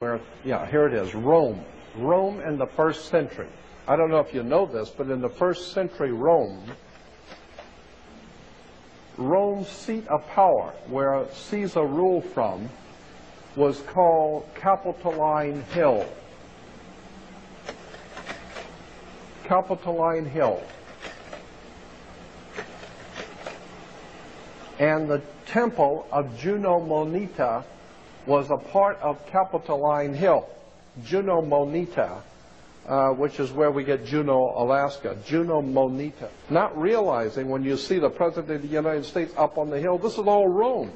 Where, yeah, here it is, Rome. Rome in the 1st century. I don't know if you know this, but in the 1st century Rome's seat of power, where Caesar ruled from, was called Capitoline Hill. Capitoline Hill. And the temple of Juno Moneta was a part of Capitoline Hill. Juno Moneta, which is where we get Juneau, Alaska. Juno Moneta. Not realizing when you see the President of the United States up on the hill, this is all Rome.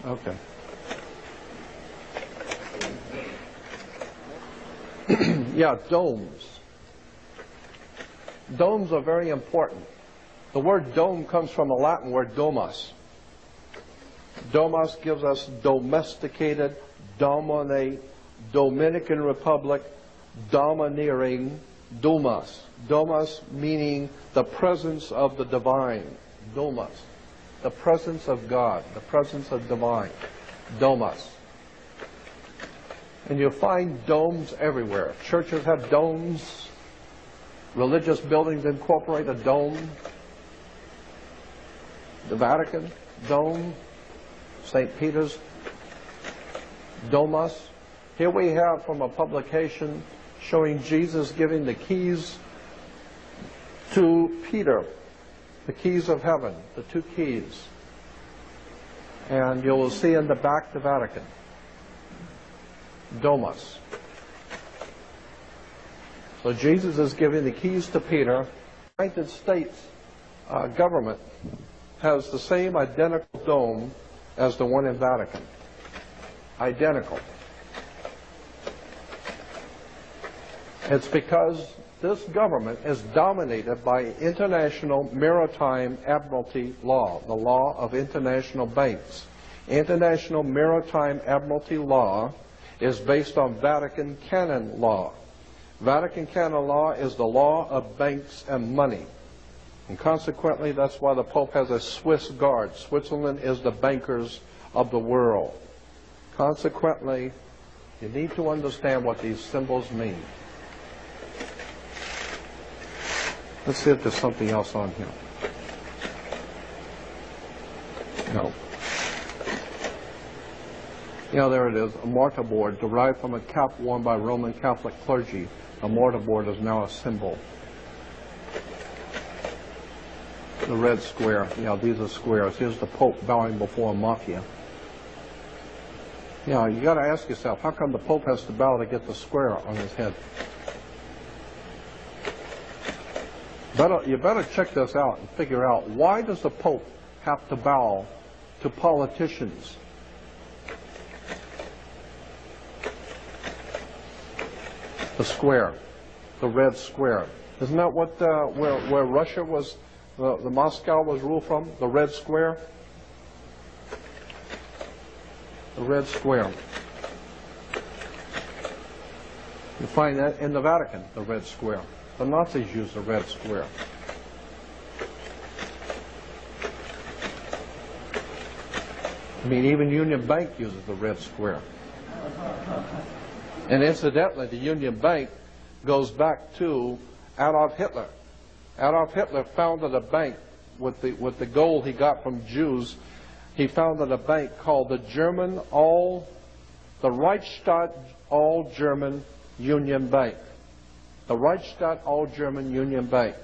Okay. Yeah, domes. Domes are very important. The word dome comes from a Latin word domus. Domus gives us domesticated, dominate, Dominican Republic, domineering, domus. Domus meaning the presence of the divine. Domus. The presence of God, the presence of divine. Domus. And you'll find domes everywhere. Churches have domes. Religious buildings incorporate a dome. The Vatican, dome. St. Peter's, domus. Here we have from a publication showing Jesus giving the keys to Peter, the keys of heaven, the 2 keys. And you will see in the back the Vatican. Domus. So Jesus is giving the keys to Peter. The United States government has the same identical dome as the one in Vatican. Identical. It's because this government is dominated by international maritime admiralty law, the law of international banks. International maritime admiralty law is based on Vatican canon law. Vatican canon law is the law of banks and money. And consequently, that's why the Pope has a Swiss guard. Switzerland is the bankers of the world. Consequently, you need to understand what these symbols mean. Let's see if there's something else on here. No. Yeah, there it is, a mortarboard derived from a cap worn by Roman Catholic clergy. A mortarboard is now a symbol. The red square. Yeah, these are squares. Here's the Pope bowing before a mafia. Yeah, you got to ask yourself, how come the Pope has to bow to get the square on his head? You better check this out and figure out, why does the Pope have to bow to politicians? The square, the red square. Isn't that what where Russia was, the Moscow was ruled from? The red square? The red square. You find that in the Vatican, the red square. The Nazis used the red square. I mean, even Union Bank uses the red square. And incidentally, the Union Bank goes back to Adolf Hitler. Adolf Hitler founded a bank with the gold he got from Jews. He founded a bank called the Reichsstadt All-German Union Bank. The Reichsstadt All-German Union Bank.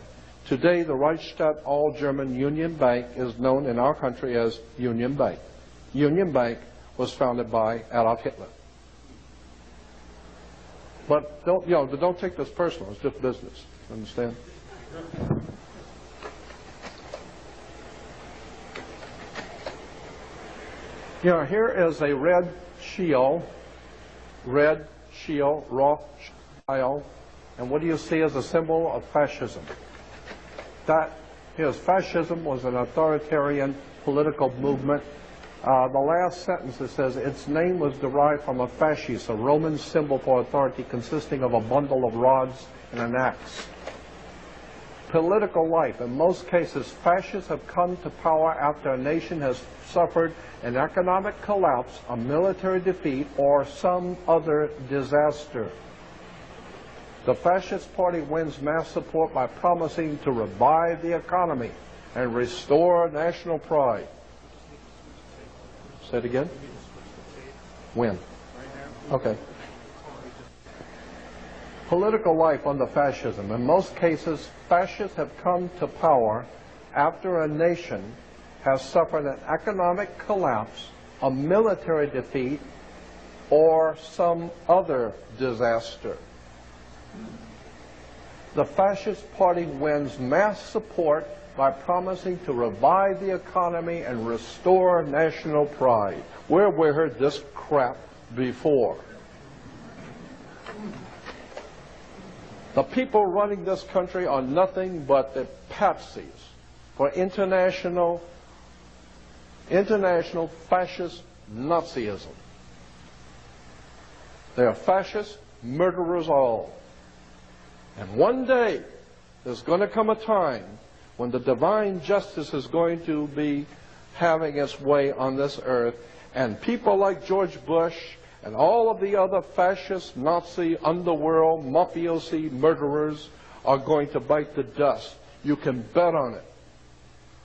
Today, the Reichsstadt All-German Union Bank is known in our country as Union Bank. Union Bank was founded by Adolf Hitler. But don't take this personal. It's just business. Understand? Here is a red shield, Rothschild, and what do you see as a symbol of fascism? Fascism was an authoritarian political movement. The last sentence, it says, its name was derived from a fasces, a Roman symbol for authority consisting of a bundle of rods and an axe. political life. In most cases, fascists have come to power after a nation has suffered an economic collapse, a military defeat, or some other disaster. The fascist party wins mass support by promising to revive the economy and restore national pride. Say it again? When? Okay. Political life under fascism. In most cases, fascists have come to power after a nation has suffered an economic collapse, a military defeat, or some other disaster. The fascist party wins mass support by promising to revive the economy and restore national pride. Where have we heard this crap before? The people running this country are nothing but the patsies for international fascist Nazism. They are fascist murderers all. And one day, there's going to come a time when the divine justice is going to be having its way on this earth, and people like George Bush and all of the other fascist, Nazi, underworld, mafiosi murderers are going to bite the dust. You can bet on it.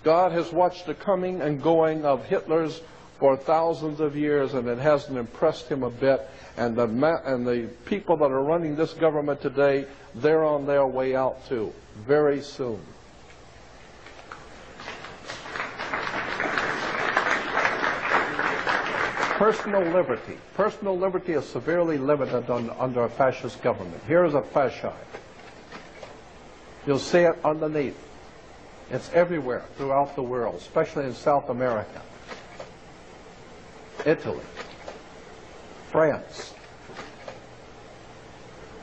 God has watched the coming and going of Hitler's for thousands of years, and it hasn't impressed him a bit. And the people that are running this government today, they're on their way out too, very soon. Personal liberty. Personal liberty is severely limited under a fascist government. Here is a fascist. You'll see it underneath. It's everywhere throughout the world, especially in South America. Italy. France.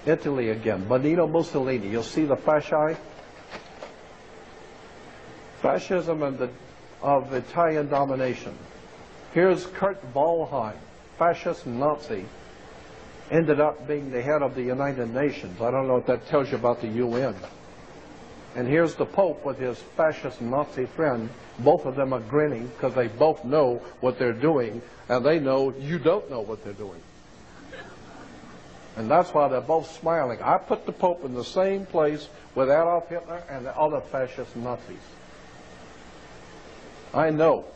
Italy again. Benito Mussolini. You'll see the fasci. Fascism of Italian domination. Here's Kurt Waldheim, fascist Nazi, ended up being the head of the United Nations. I don't know what that tells you about the UN. And here's the Pope with his fascist Nazi friend. Both of them are grinning because they both know what they're doing, and they know you don't know what they're doing. And that's why they're both smiling. I put the Pope in the same place with Adolf Hitler and the other fascist Nazis. I know.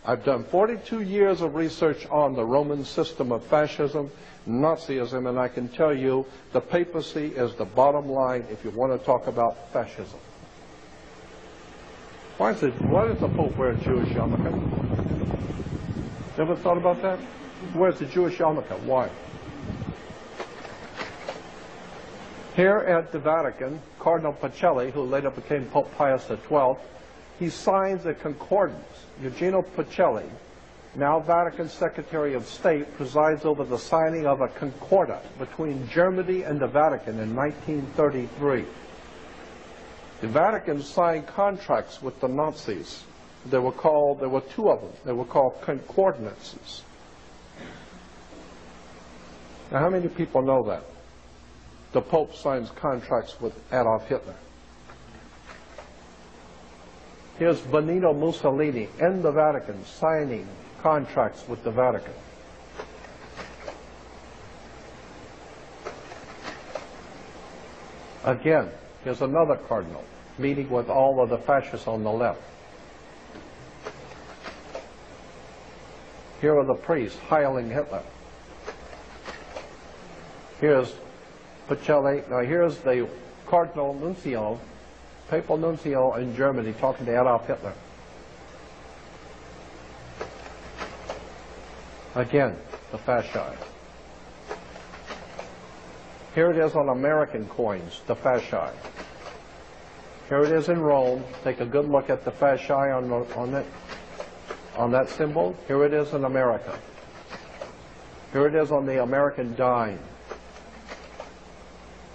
I've done 42 years of research on the Roman system of fascism, Nazism, and I can tell you the papacy is the bottom line if you want to talk about fascism. Why does the Pope wear a Jewish yarmulke? You ever thought about that? Where's the Jewish yarmulke? Why? Here at the Vatican, Cardinal Pacelli, who later became Pope Pius XII, he signs a concordance. Eugenio Pacelli, now Vatican Secretary of State, presides over the signing of a concordat between Germany and the Vatican in 1933. The Vatican signed contracts with the Nazis. There were two of them. They were called concordances. Now, how many people know that? The Pope signs contracts with Adolf Hitler. Here's Benito Mussolini in the Vatican signing contracts with the Vatican. Again, here's another cardinal meeting with all of the fascists on the left. Here are the priests hailing Hitler. Here's Pacelli. Now here's the Cardinal Nuncio, Papal Nuncio in Germany, talking to Adolf Hitler. Again, the fasci. Here it is on American coins, the fasci. Here it is in Rome. Take a good look at the fasci on that symbol. Here it is in America. Here it is on the American dime.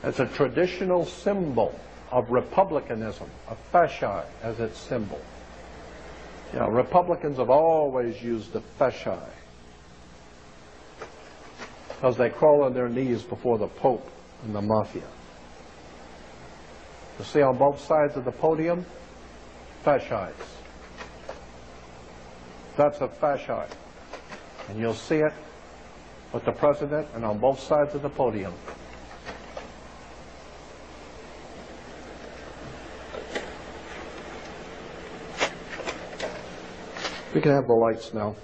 It's a traditional symbol of republicanism, of fasci as its symbol. You know, Republicans have always used the fasci because they crawl on their knees before the Pope and the Mafia. You see on both sides of the podium, fascists. That's a fascist. And you'll see it with the president and on both sides of the podium. We can have the lights now.